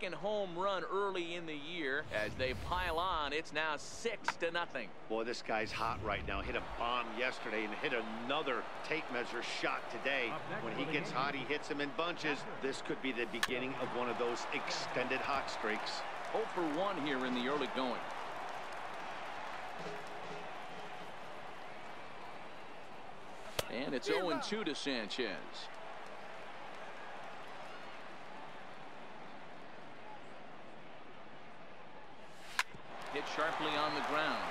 second home run early in the year. As they pile on, it's now 6-0. Boy, this guy's hot right now. Hit a bomb yesterday and hit another tape measure shot today. When he gets hot, he hits them in bunches. This could be the beginning of one of those extended hot streaks. 0 for 1 here in the early going. And it's 0-2 to Sanchez. Hit sharply on the ground.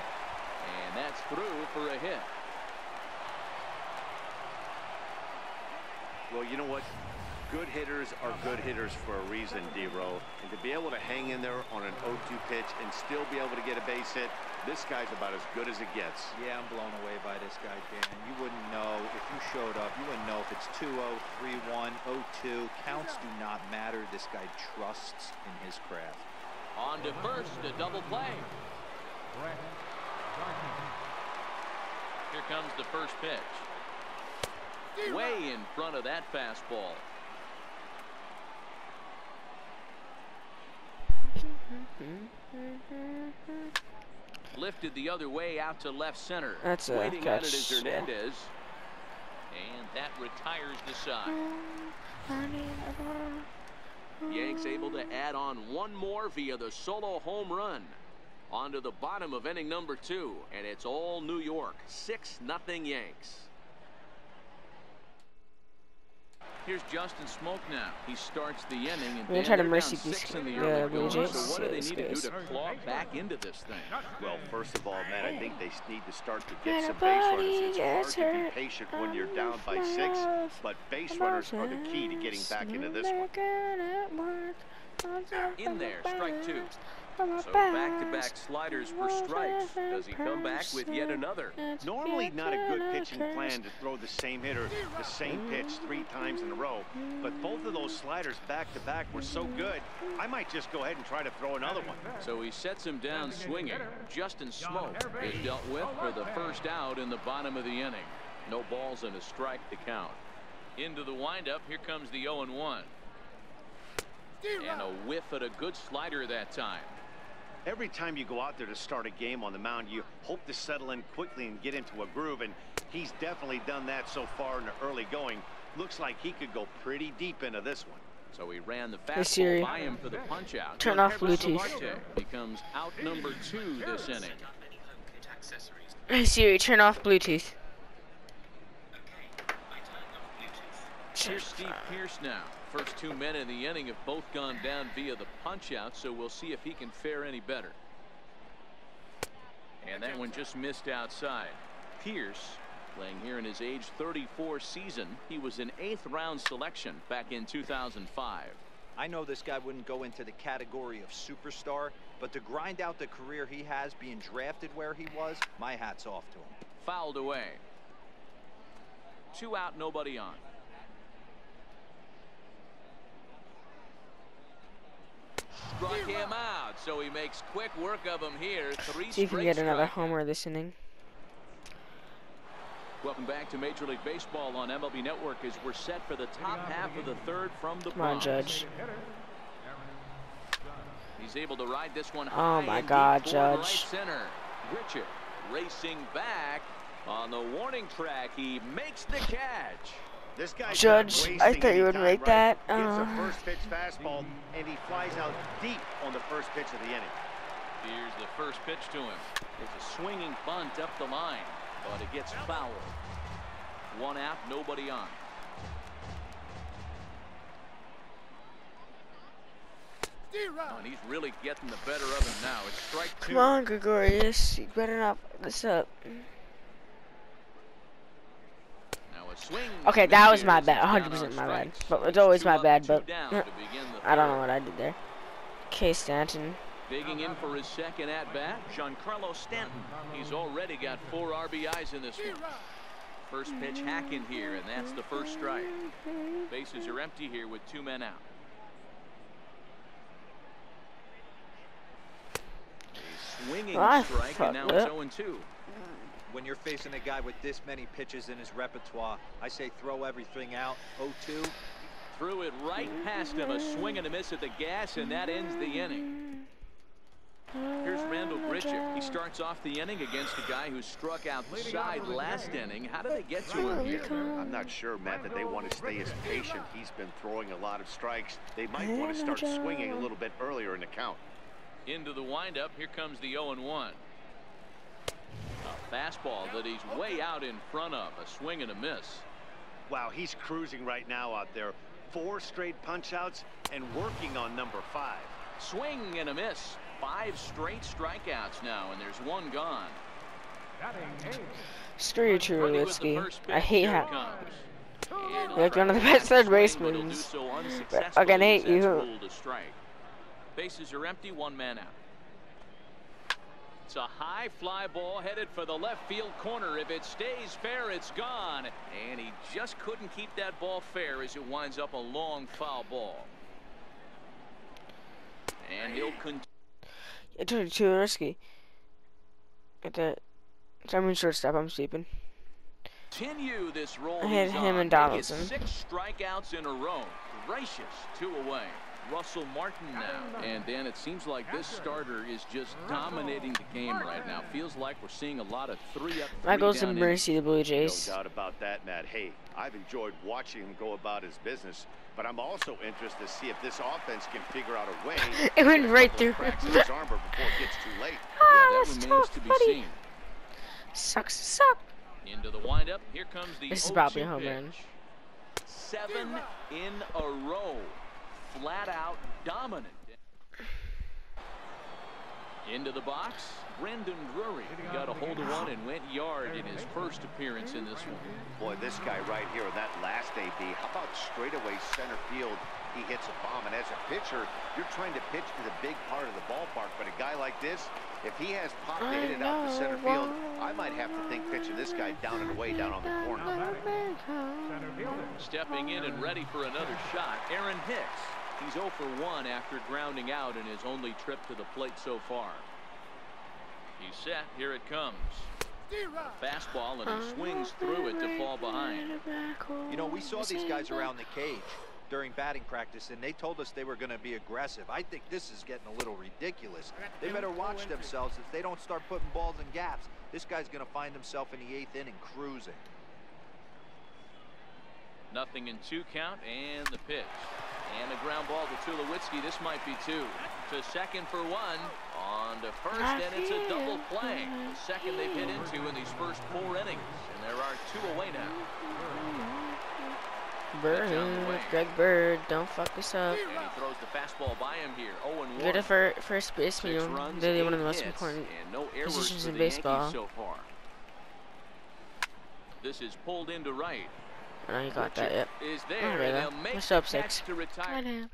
And that's through for a hit. Well, you know what? Good hitters are good hitters for a reason, D-Row. And to be able to hang in there on an 0-2 pitch and still be able to get a base hit, this guy's about as good as it gets. Yeah, I'm blown away by this guy, Dan. You wouldn't know if you showed up. You wouldn't know if it's 2-0, 3-1, 0-2. Counts do not matter. This guy trusts in his craft. On to first, a double play. Here comes the first pitch. Way in front of that fastball. Lifted the other way out to left center. That's a Waiting at it catch. is Hernandez. And that retires the side. Yanks able to add on one more via the solo home run. On to the bottom of inning number 2. And it's all New York. 6-0 Yanks. Here's Justin Smoke now. He starts the inning and We're gonna try to they're mercy down 6 these in the Blue early going. Jays. So what do they Yes, need to do guys. to claw back into this thing? Well, first of all, man, I think they need to start to get some base runners. It's hard to be patient when you're down by 6, but base runners are the key to getting back into this one. In there, strike 2. So back-to-back sliders for strikes. Does he come back with yet another? Normally not a good pitching plan to throw the same hitter the same pitch 3 times in a row, but both of those sliders back-to-back were so good, I might just go ahead and try to throw another one. So he sets him down swinging. Justin Smoke is dealt with for the first out in the bottom of the inning. No balls and a strike to count. Into the windup, here comes the 0-1. And a whiff at a good slider that time. Every time you go out there to start a game on the mound, you hope to settle in quickly and get into a groove, and he's definitely done that so far in the early going. Looks like he could go pretty deep into this one. So he ran the Hey, Siri. fastball by him for the punch out. Turn off Bluetooth. Solarte becomes out number 2 this inning. Hey Siri, turn off Bluetooth. Here's Steve Pearce now. First 2 men in the inning have both gone down via the punch out, so we'll see if he can fare any better. And that one just missed outside. Pearce, playing here in his age 34 season, he was an 8th round selection back in 2005. I know this guy wouldn't go into the category of superstar, but to grind out the career he has being drafted where he was, my hat's off to him. Fouled away. 2 out, nobody on. Struck him out, so he makes quick work of him here. 3 See if you can get another homer this inning. Welcome back to Major League Baseball on MLB Network as we're set for the top half of the 3rd from the Come on, Bronx. Judge. He's able to ride this one Oh high my and God, deep toward Judge. right center. Richard racing back on the warning track. He makes the catch. This guy's Judge, I thought you would make that. It's a first pitch fastball, and he flies out deep on the first pitch of the inning. Here's the first pitch to him. It's a swinging bunt up the line, but it gets fouled. 1 out, nobody on. Oh, and he's really getting the better of him now. It's strike 2. Come on, Gregorius. You better not fuck this up. Now a swing. Okay, that was my bad. 100% my bad. But it's always my bad, but I don't know what I did there. Okay, Stanton. Digging in for his second at-bat, Giancarlo Stanton. He's already got 4 RBIs in this one. First pitch hack in here, and that's the first strike. Bases are empty here with 2 men out. A swinging strike, and now it's 0-2. When you're facing a guy with this many pitches in his repertoire, I say throw everything out. 0-2, Threw it right past him, a swing and a miss at the gas, and that ends the inning. Here's Randall Grichuk. He starts off the inning against a guy who struck outside last inning. How do they get to him here? I'm not sure, Matt, that they want to stay as patient. He's been throwing a lot of strikes. They might want to start swinging a little bit earlier in the count. Into the windup, here comes the 0-1. A fastball that he's way out in front of, a swing and a miss. Wow, he's cruising right now out there. 4 straight punch-outs and working on number 5. Swing and a miss. 5 straight strikeouts now, and there's 1 gone. Screw Tulowitzki. I hate how. You're like one of the best third basemen. But I can hate you. Bases are empty, 1 man out. It's a high fly ball headed for the left field corner. If it stays fair, it's gone. And he just couldn't keep that ball fair as it winds up a long foul ball. And he'll continue. It's too risky. Get that. I'm in shortstop. I'm sleeping. Continue this roll. I had him and Donaldson. 6 strikeouts in a row. Gracious, 2 away. Russell Martin now. And Dan, it seems like this starter is just dominating the game right now. Feels like we're seeing a lot of 3-up. Michael's in Mercy, the Blue Jays. No doubt about that, Matt. Hey, I've enjoyed watching him go about his business, but I'm also interested to see if this offense can figure out a way. It went right through. His armor before it gets too late. Ah, that that's remains tough, to be buddy. seen. Sucks. Into the windup. Here comes the 0-2 This is probably a home pitch. run. 7 in a row. Flat out dominant. Into the box. Brendan Drury got a hold of one and went yard in his first appearance in this one. Boy, this guy right here, that last AB, how about straightaway center field? He hits a bomb, and as a pitcher, you're trying to pitch to the big part of the ballpark, but a guy like this, if he has pop to hit it out to center field, I might have to think pitching this guy down and away down on the corner. Stepping in and ready for another shot, Aaron Hicks. He's 0 for 1 after grounding out in his only trip to the plate so far. He's set. Here it comes. A fastball, and he swings through it to fall behind. You know, we saw these guys around the cage during batting practice, and they told us they were going to be aggressive. I think this is getting a little ridiculous. They better watch themselves. If they don't start putting balls in gaps, this guy's going to find himself in the 8th inning cruising. 0-2 count, and the pitch. And a ground ball to Tulowitzki. This might be 2. To second for 1. On to first, and it's a double play. The second they've hit into in these first 4 innings. And there are 2 away now. Bird, Greg Bird, don't fuck this up. And he throws the fastball by him here. 0-1. You're the first baseman. Really one of the most important positions in baseball. So far. This is pulled into right. Oh, you got that, yep. Is there, okay, and they'll make what's up, the 6? catch to retire.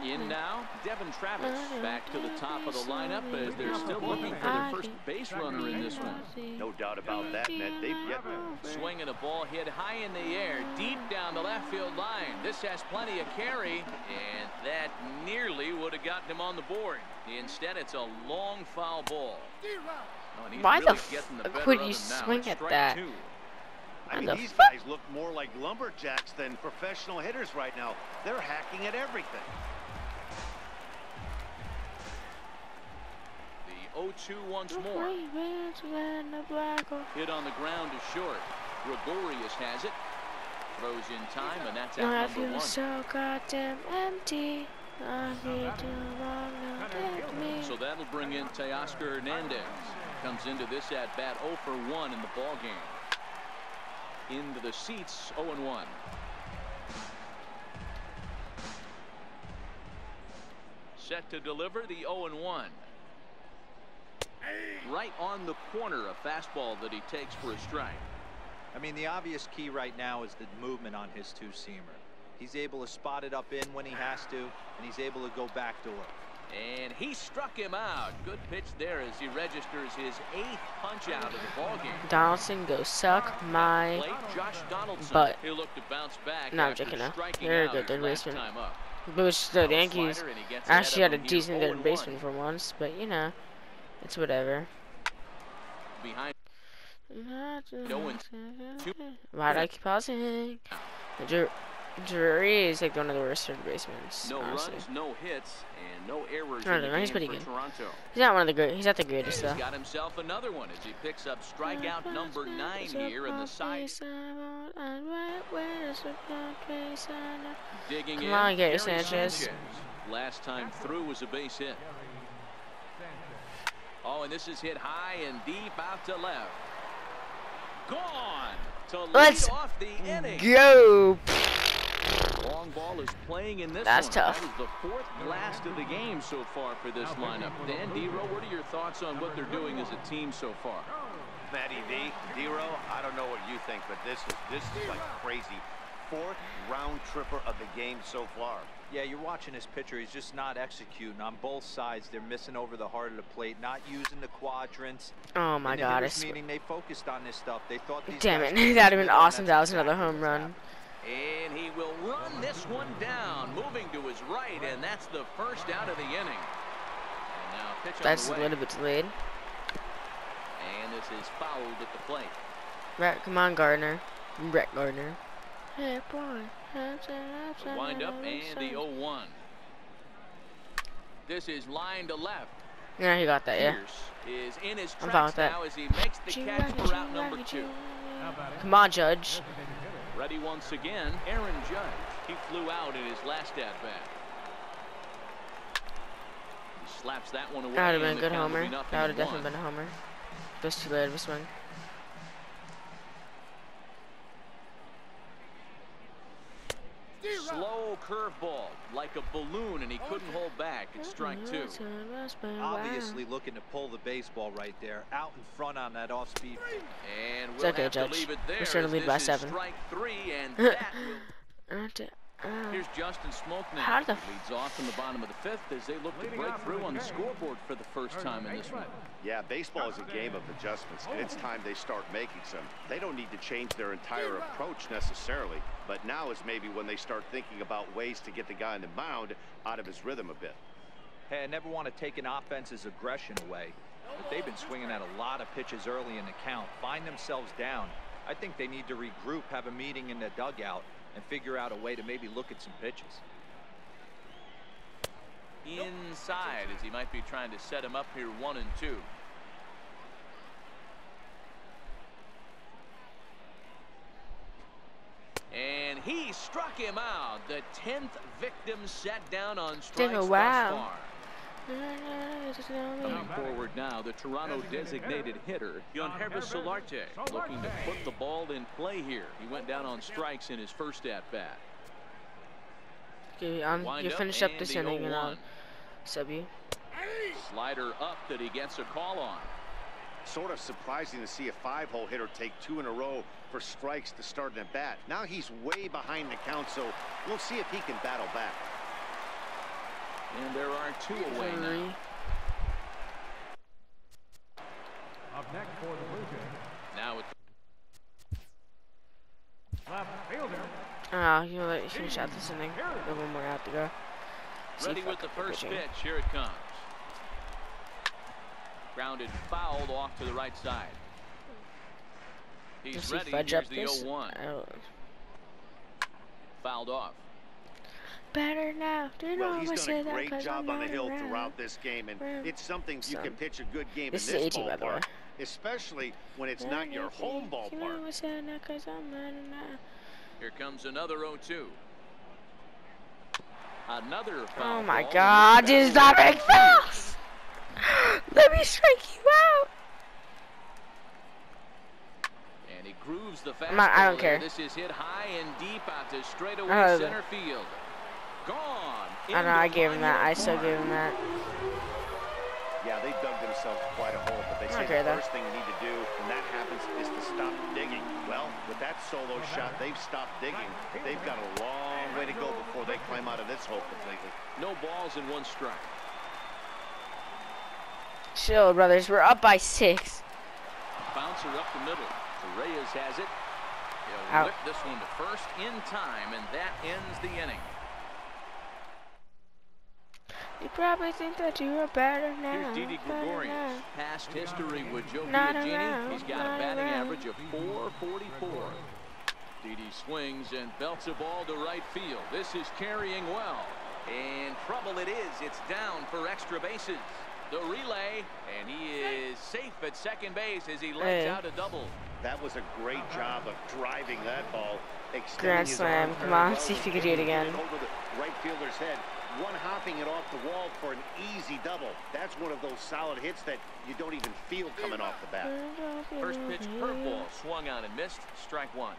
In now, Devin Travis back to the top of the lineup as they're still looking for their first base runner in this one. No doubt about that, man. They've yet Swinging a ball hit high in the air, deep down the left field line. This has plenty of carry, and that nearly would have gotten him on the board. Instead, it's a long foul ball. Oh, why really the fuck would you swing at that? 2. I mean, these guys look more like lumberjacks than professional hitters right now. They're hacking at everything. The 0-2 once more. Hit on the ground to short. Gregorius has it. Throws in time, and that's out I number feel 1. so goddamn empty. So that'll bring in Teoscar Hernandez. Comes into this at bat 0 for 1 in the ball game. Into the seats, 0-1. Set to deliver the 0-1. Right on the corner, a fastball that he takes for a strike. I mean, the obvious key right now is the movement on his 2-seamer. He's able to spot it up in when he has to, and he's able to go backdoor. And he struck him out. Good pitch there as he registers his 8th punch out of the ball game. Donaldson, go suck my butt. He'll look to bounce back. No, I'm joking now. They're good third baseman. Which the Yankees actually had a decent third baseman for once, but you know, it's whatever. Behind. Why'd I keep pausing? Drury is like one of the worst third basemen. No honestly. runs, no hits, and no errors No, in the no, he's game pretty for good. Toronto. He's not one of the great. He's not the greatest though. He's got himself another one as he picks up strikeout number 9 here in the side. Digging Come on, in, Gary Gary Sanchez. Last time through was a base hit. Oh, and this is hit high and deep out to left. Gone to lead off the inning. Go. Long ball is playing in this That's one. tough. That was the 4th blast of the game so far for this lineup. Dan Dero, what are your thoughts on what they're doing as a team so far? Matty V, Dero, I don't know what you think, but this is like crazy. 4th round tripper of the game so far. Yeah, you're watching this pitcher. He's just not executing on both sides. They're missing over the heart of the plate, not using the quadrants. Oh my God! Meaning they focused on this stuff. They thought these Damn guys it! That'd have been awesome. That was another home run. And he will run this one down, moving to his right, and that's the first out of the inning. And now pitch That's on the a little bit delayed. And this is fouled at the plate. Brett, come on, Gardner. Brett Gardner. Hey, boy. The wind up and the 0-1. This is line to left. Yeah, he got that. Yeah. Pierce is in his I'm fine tracks with that. now as he makes the catch for out number 2. Come on, Judge. Ready once again, Aaron Judge. He flew out in his last at bat. He slaps that one away. That would have been a and the good count will homer. be That 0-1. would have definitely been a homer. Just too late of a swing. Slow curveball, like a balloon, and he couldn't hold back. It's strike 2. Obviously looking to pull the baseball right there, out in front on that off-speed. And It's we'll okay, have to Judge. leave it there. We're starting to lead by 7. Strike 3, and that will... Here's Here's Justin Smoke How now. the Leads off in the bottom of the 5th as they look to break through on the scoreboard for the first time in this one. Yeah, baseball is a game of adjustments, and it's time they start making some. They don't need to change their entire approach necessarily, but now is maybe when they start thinking about ways to get the guy on the mound out of his rhythm a bit. Hey, I never want to take an offense's aggression away, but they've been swinging at a lot of pitches early in the count, find themselves down. I think they need to regroup, have a meeting in the dugout, and figure out a way to maybe look at some pitches. Inside as he might be trying to set him up here 1 and 2. And he struck him out. The 10th victim set down on strikes thus far. Coming forward now, the Toronto designated hitter, Yangervis Solarte, looking to put the ball in play here. He went down on strikes in his first at-bat. Okay, you finish up this inning and I'll sub you. Slider up that he gets a call on. Sort of surprising to see a 5-hole hitter take 2 in a row for strikes to start an at-bat. Now he's way behind the count, so we'll see if he can battle back. And there are 2 away now. Up next for the Blue Jays. Now it's Left fielder. Oh, you finish out this inning. We have 1 more out to go. ready with the first pitch. Here it comes. Grounded fouled off to the right side. He's ready. Here's the 0-1. Fouled off. Better now. Well, he's done a great job on the hill throughout this game, and it's something you can pitch a good game in this ballpark, especially when it's not your home ballpark. Here comes another 0-2. Another foul. Oh my God! Just stop it fast. Let me strike you out. And he grooves the fastball. I don't care. This is hit high and deep out to straightaway center field. Gone. I know. I gave him that. I still gave him that. Yeah, they dug themselves quite a hole, but they say the first thing you need to do when that happens is to stop digging. Well, with that solo shot, they've stopped digging. They've got a long way to go before they climb out of this hole completely. No balls and 1 strike. Chill, brothers. We're up by 6. Bouncer up the middle. Reyes has it. He'll whip this one to first in time, and that ends the inning. You probably think that you are better now. Here's Didi Gregorius. Past history with Joe Piagini. He's got a batting average of .444. Didi swings and belts a ball to right field. This is carrying well. And trouble it is. It's down for extra bases. The relay, and he is safe at second base as he lets out a double. That was a great job of driving that ball. Grand slam. Come on, see if you can do it again. Over the right fielder's head. One hopping it off the wall for an easy double. That's one of those solid hits that you don't even feel coming off the bat. First pitch curveball swung on and missed. Strike one.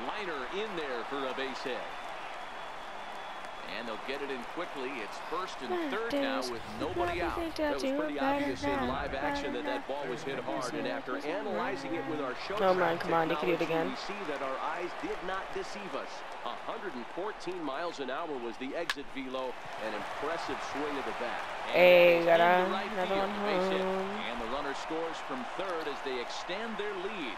Liner in there for a base hit. And they'll get it in quickly. It's first and third now with nobody out. It was pretty obvious in live action that that ball was hit hard. And after analyzing it with our show track come on, you can do it again. we see that our eyes did not deceive us. 114 miles an hour was the exit velo. An impressive swing of the bat. Hey, got right another one home. And the runner scores from third as they extend their lead.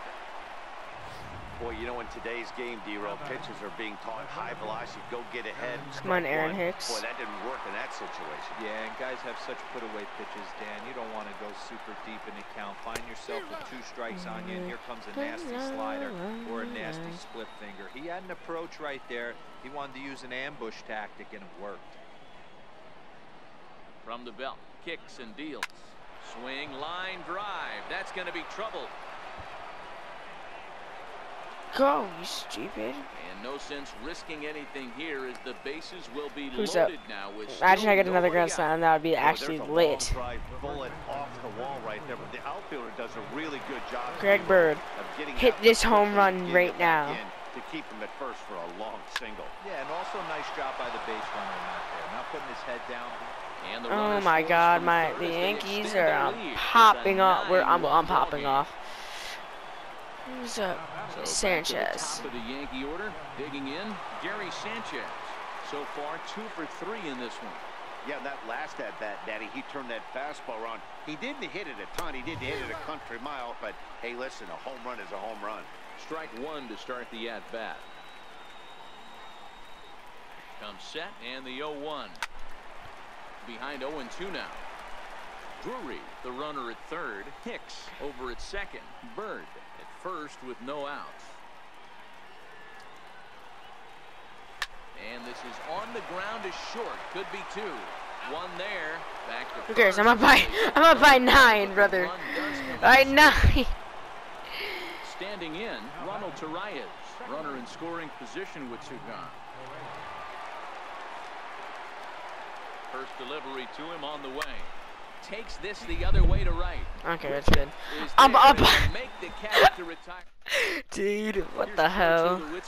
Boy, you know, in today's game, D-Roll, pitchers are being taught high velocity, go get ahead. Come on, Aaron Hicks. Boy, that didn't work in that situation. Yeah, and guys have such put-away pitches, Dan. You don't want to go super deep in the count. Find yourself with 2 strikes on you, and here comes a nasty slider or a nasty split finger. He had an approach right there. He wanted to use an ambush tactic, and it worked. From the belt, kicks and deals. Swing, line drive. That's going to be trouble. Go, you stupid. And no sense risking anything here as the bases will be Who's loaded up? now with Imagine I get another grand slam. That would be actually lit. Bullet off the wall right there, but the outfielder does a really good job. Greg Bird, hit this home run right now. To keep him at first for a long single. Yeah, and also nice job by the base runner not there, not putting his head down. And the Oh my God, the Yankees are popping off. I'm popping off. Who's up? So Sanchez. Top of the Yankee order, digging in, Gary Sanchez. So far, 2 for 3 in this one. Yeah, that last at bat, Daddy, he turned that fastball around. He didn't hit it a ton. He didn't hit it a country mile, but hey, listen, a home run is a home run. Strike one to start the at bat. Comes set and the 0-1. Behind 0-2 now. Drury, the runner at third. Hicks over at second. Bird at first with no outs. And this is on the ground is short. Could be 2. One there. Back to Who cares? I'm up by 9, brother. By 9. Standing in, Ronald Torreyes, runner in scoring position with 2 gone. First delivery to him on the way. Takes this the other way to right. Okay, that's good. I'm up. Make the catch to retire. Dude, what the hell? Now.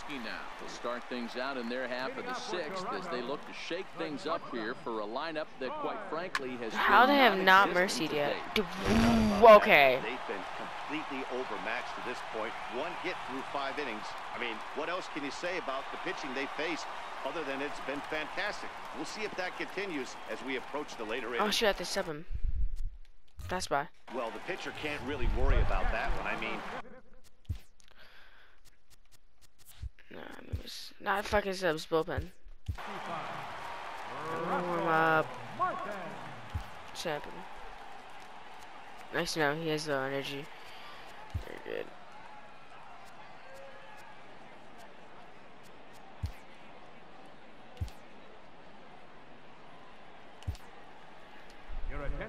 They'll start things out in their half of the 6th as they look to shake things up here for a lineup that, quite frankly, has. How they have not mercied yet? Okay. They've been completely overmatched to this point. 1 hit through 5 innings. I mean, what else can you say about the pitching they faced other than it's been fantastic? We'll see if that continues as we approach the later innings. Oh shit, I have to sub him. That's why. Well, the pitcher can't really worry about that one. I mean, not fucking subs, bullpen. Warm up. Champion. Nice to know he has low energy. Very good.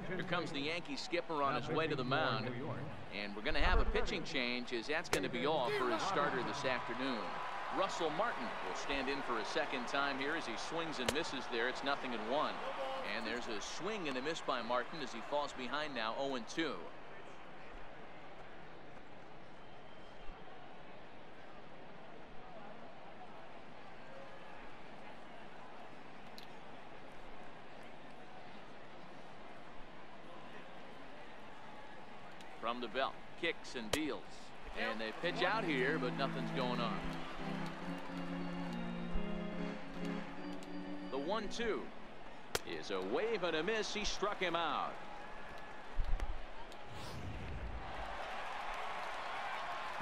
Here comes the Yankee skipper on his way to the mound. And we're going to have a pitching change as that's going to be all for his starter this afternoon. Russell Martin will stand in for a second time here as he swings and misses there. It's 0-1. And there's a swing and a miss by Martin as he falls behind now 0-2. From the belt, kicks and deals. And they pitch out here, but nothing's going on. The 1-2 is a wave and a miss. He struck him out.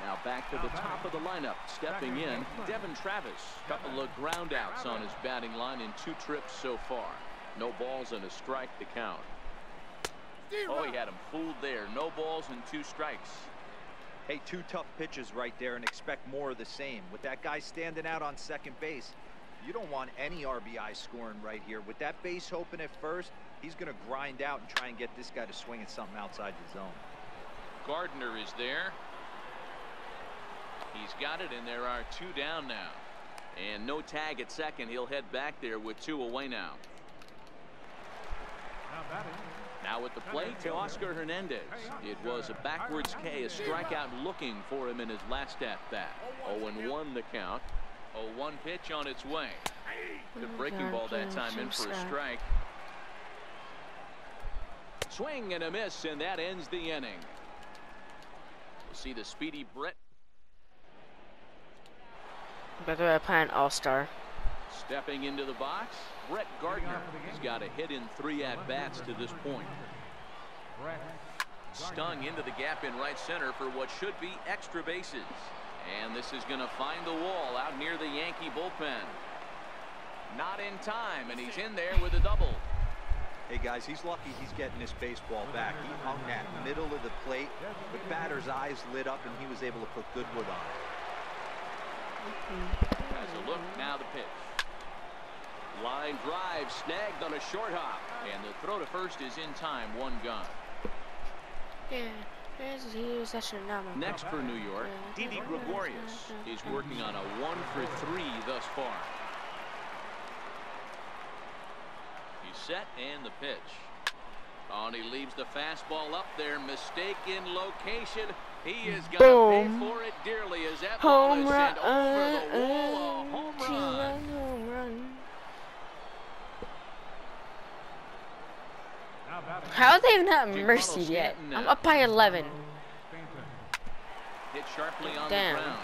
Now back to the top of the lineup. Stepping in, Devin Travis. Couple of ground outs on his batting line in 2 trips so far. No balls and a strike to count. Oh, he had him fooled there. No balls and 2 strikes. Hey, 2 tough pitches right there, and expect more of the same. With that guy standing out on second base, you don't want any RBI scoring right here. With that base open at first, he's going to grind out and try and get this guy to swing at something outside the zone. Gardner is there. He's got it, and there are 2 down now. And no tag at second. He'll head back there with 2 away now. Now at the plate, Teoscar Hernandez. It was a backwards K, a strikeout looking for him in his last at-bat. 0-1 the count. 0-1 pitch on its way. Good breaking ball that time in for a strike. Swing and a miss, and that ends the inning. We'll see the speedy Brett. By the way, I play an all-star. Stepping into the box, Brett Gardner. He's got a hit in 3 at-bats to this point. Stung into the gap in right center for what should be extra bases. And this is going to find the wall out near the Yankee bullpen. Not in time, and he's in there with a double. Hey, guys, he's lucky he's getting this baseball back. He hung that middle of the plate. The batter's eyes lit up, and he was able to put good wood on it. Has a look, now the pitch. Line drive snagged on a short hop, and the throw to first is in time. 1 gone. Next for New York, Didi Gregorius. He's working on a 1-for-3 thus far. He's set, and the pitch. Oh, and he leaves the fastball up there. Mistake in location. He is going to pay for it dearly as that ball is sent over the wall. A home run. How are they not mercy yet? I'm up by 11. Hit sharply on the ground.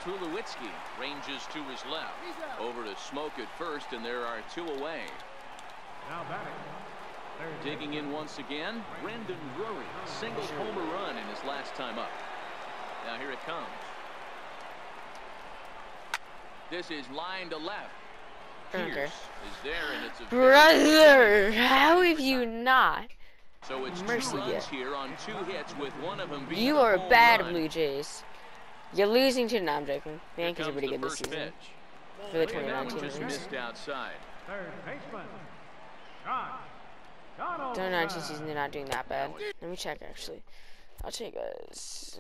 Tulowitzki ranges to his left. Over to Smoke at first, and there are 2 away. Digging in once again, Brendan Drury. Single homer run in his last time up. Now here it comes. This is line to left. Pierce is there, and it's a brother. How have you not? So it's 2 runs here on 2 hits, with one of them being you are bad, Blue Jays. You're losing to. No, I'm joking. The Yankees are pretty good this season. For the 2019 just missed outside. Third baseman, 2019 season, they're not doing that bad. Let me check, actually. I'll check, guys.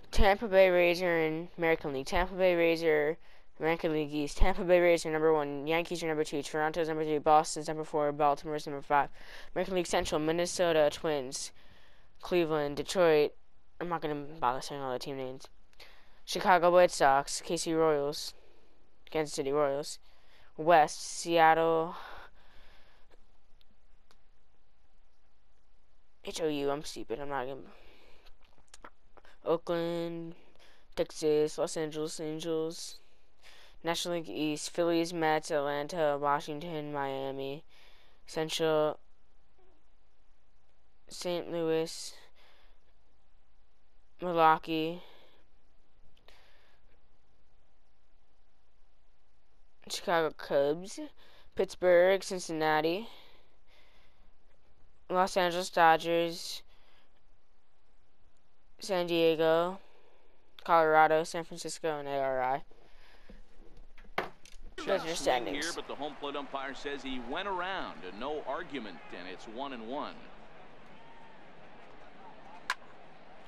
Tampa Bay Razor and American League. Tampa Bay Razor, American League East. Tampa Bay Rays are number 1. Yankees are number 2. Toronto's number 3. Boston's number 4. Baltimore's number 5. American League Central. Minnesota Twins. Cleveland. Detroit. I'm not going to bother saying all the team names. Chicago White Sox. KC Royals. Kansas City Royals. West. Seattle. HOU. I'm stupid. I'm not going to. Oakland. Texas. Los Angeles Angels. National League East, Phillies, Mets, Atlanta, Washington, Miami, Central, St. Louis, Milwaukee, Chicago Cubs, Pittsburgh, Cincinnati, Los Angeles Dodgers, San Diego, Colorado, San Francisco, and ARI. Those are standings. Here, but the home plate umpire says he went around, and no argument, and it's 1-1.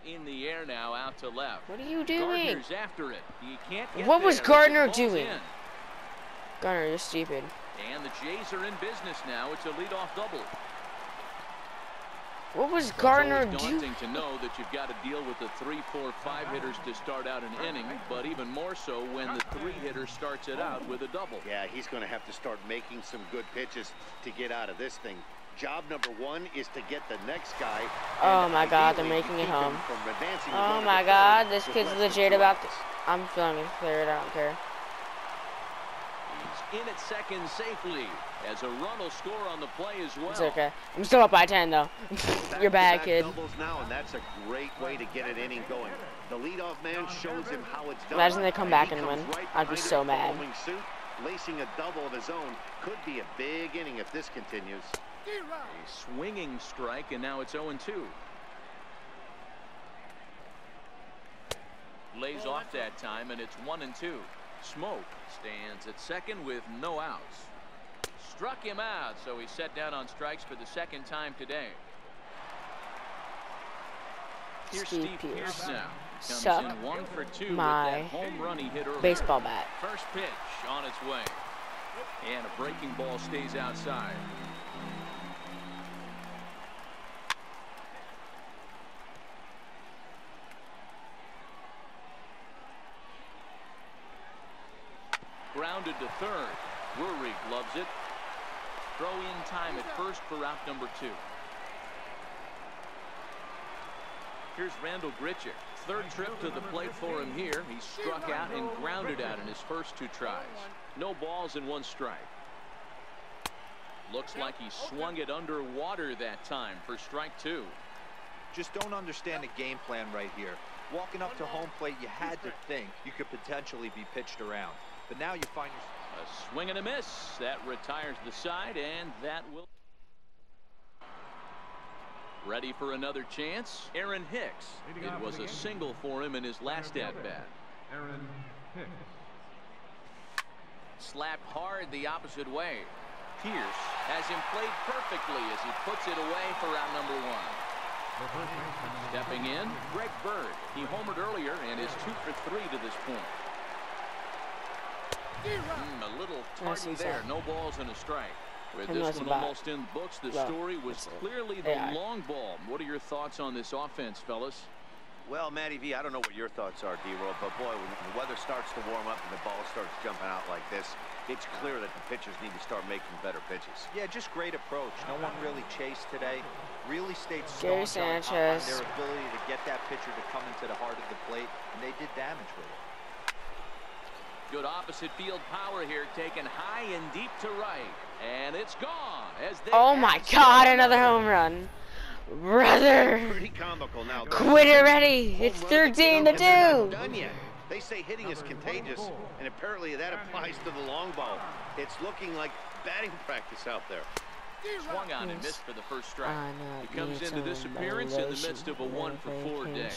In the air now, out to left. What are you doing? Gardner's after it. He can't get what was Gardner doing? In. Gardner, you're stupid. And the Jays are in business now. It's a leadoff double. What was Gardner doing? It's daunting to know that you've got to deal with the 3, 4, 5 hitters to start out an inning, but even more so when the 3 hitter starts it out with a double. Yeah, he's going to have to start making some good pitches to get out of this thing. Job number 1 is to get the next guy. Oh my God, they're making it home. Oh my God, this kid's legit about this. I'm filming third. I don't care. He's in at second safely, as a run will score on the play as well. It's okay. I'm still up by 10 though. You're bad, kid. Doubles now, and that's a great way to get an inning going. The leadoff man shows him how it's done. Imagine they come back and win. I'd be so mad. Suit, lacing a double of his own could be a big inning if this continues. A swinging strike, and now it's 0-2. Lays off that time, and it's 1-2. Smoke stands at second with no outs. Struck him out, so he's set down on strikes for the second time today. Here's Steve Pearce now. Comes in 1 for 2 with that home run he hit earlier. Baseball bat. First pitch on its way. And a breaking ball stays outside. Grounded to third. Drury gloves it. Throw in time at first for out number 2. Here's Randall Grichuk. Third trip to the plate for him here. He struck out and grounded out in his first 2 tries. No balls and 1 strike. Looks like he swung it underwater that time for strike 2. Just don't understand the game plan right here. Walking up to home plate, you had to think you could potentially be pitched around. But now you find yourself... A swing and a miss. That retires the side, and that will... Ready for another chance. Aaron Hicks. It was a single for him in his last at-bat. Aaron Hicks. Slapped hard the opposite way. Pierce has him played perfectly as he puts it away for out number 1. Stepping in, Greg Bird. He homered earlier and is 2 for 3 to this point. A little tardy there. No balls and a strike. With this one almost in the books, the story was clearly the long ball. What are your thoughts on this offense, fellas? Well, Matty V, I don't know what your thoughts are, D-Roll, but boy, when the weather starts to warm up and the ball starts jumping out like this, it's clear that the pitchers need to start making better pitches. Yeah, just great approach. No one really chased today. Really stayed Gary staunch on Sanchez. their ability to get that pitcher to come into the heart of the plate, and they did damage with it. Good opposite field power here, taken high and deep to right, and it's gone. As they oh my God! Another home run, brother. Pretty comical now. Quit it already. It's 13-2. Done yet. They say hitting is contagious, and apparently that applies to the long ball. It's looking like batting practice out there. Swung on and missed for the first strike. He comes into this appearance in the midst of a 1 for 4 day.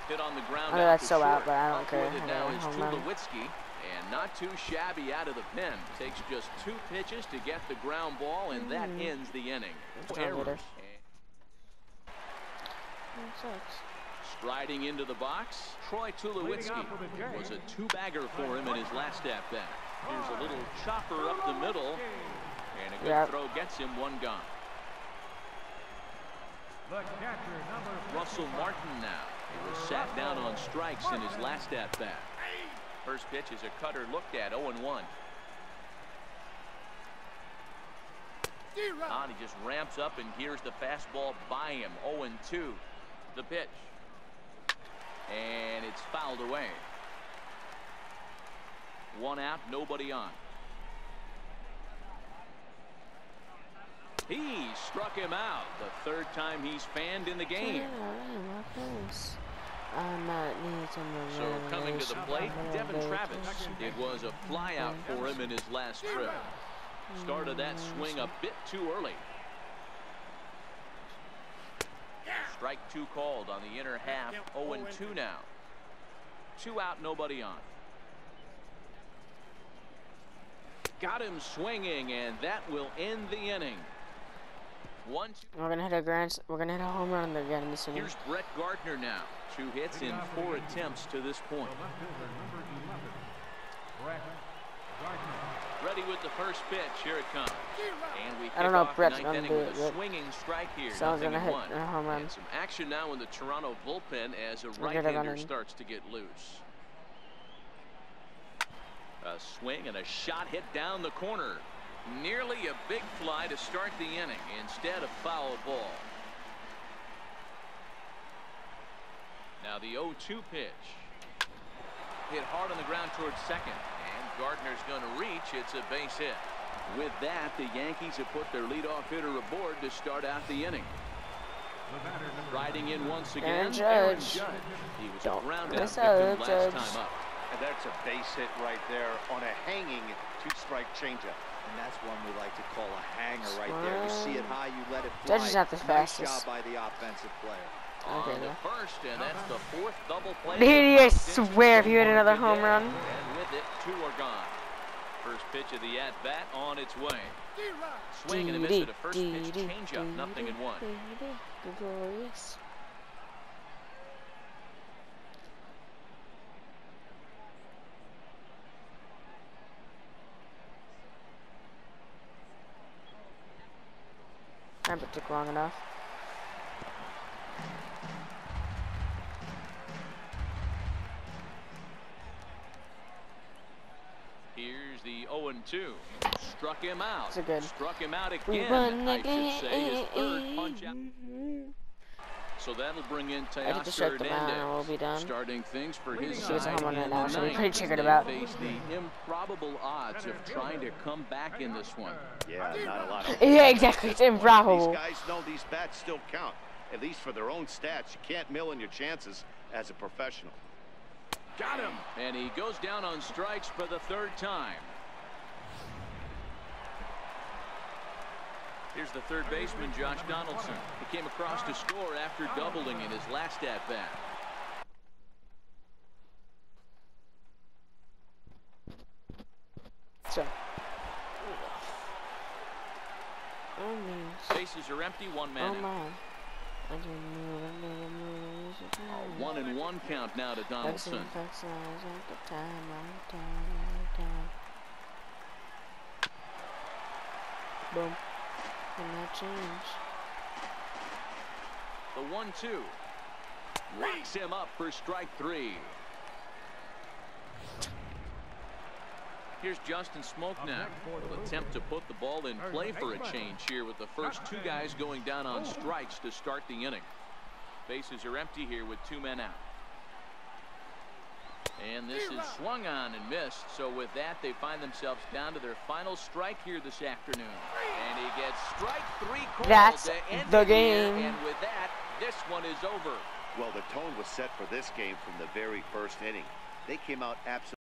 Hit on the ground. I know that's so out, but I don't care. Now is Tulowitzki, and not too shabby out of the pen. Takes just 2 pitches to get the ground ball, and that ends the inning. Errors. Striding into the box, Troy Tulowitzki. Was a 2-bagger for him in his last at-bat. Here's a little chopper up the middle, and a good throw gets him 1 gone. Russell Martin now. He was sat down on strikes in his last at-bat. First pitch is a cutter looked at, 0-1. On, he just ramps up, and here's the fastball by him, 0-2. The pitch. And it's fouled away. 1 out, nobody on. He struck him out. The 3rd time he's fanned in the game. So coming to the plate, Devin Travis. It was a flyout for him in his last trip. Started that swing a bit too early. Strike 2 called on the inner half. 0-2 now. 2 out, nobody on. Got him swinging, and that will end the inning. 1-2. We're gonna hit a home run again in this inning. Here's Brett Gardner now. 2 hits in 4 attempts to this point. Ready with the first pitch. Here it comes. And we kick off the 9th inning with a swinging strike here. Someone's gonna hit a home run. And some action now in the Toronto bullpen as a right-hander starts to get loose. A swing and a shot hit down the corner. Nearly a big fly to start the inning. Instead, a foul ball. Now the 0-2 pitch. hit hard on the ground towards second. And Gardner's going to reach. It's a base hit. With that, the Yankees have put their leadoff hitter aboard to start out the inning. Riding in once again, Aaron Judge. He was a ground-out victim last time up. And that's a base hit right there on a hanging two-strike changeup. And that's one we like to call a hanger right there. You see it high, you let it fly. Judge is not the fastest. Nice job by the offensive player. On the first, and that's the fourth double play. Dude, I swear if you hit another home run. And with it, 2 are gone. First pitch of the at-bat on its way. Swing and a miss at a first pitch changeup, 0-1. Glorious. That took long enough. Here's the 0-2. Struck him out. That's a good. Struck him out again, I should say. His third punch out. So that'll bring in Teoscar Hernandez, we'll be done. starting things for his She was side home on in it now, the so we're ninth. pretty triggered They about. face the improbable odds of trying to come back in this one. Yeah, not a lot of Yeah, exactly. It's improbable. These guys know these bats still count, at least for their own stats. You can't mill in your chances as a professional. Got him! And he goes down on strikes for the 3rd time. Here's the third baseman, Josh Donaldson. He came across to score after doubling in his last at-bat. So. Bases are empty, 1 man Oh out. my. A 1-1 count now to Donaldson. Boom. And that change. The 1-2. Racks him up for strike 3. Here's Justin Smokenack. Will attempt to put the ball in play for a change here with the first 2 guys going down on strikes to start the inning. Bases are empty here with 2 men out. And this is swung on and missed. So with that, they find themselves down to their final strike here this afternoon. And he gets strike 3 called. That's to end the it here. game. And with that, this one is over. Well, the tone was set for this game from the very first inning. They came out absolutely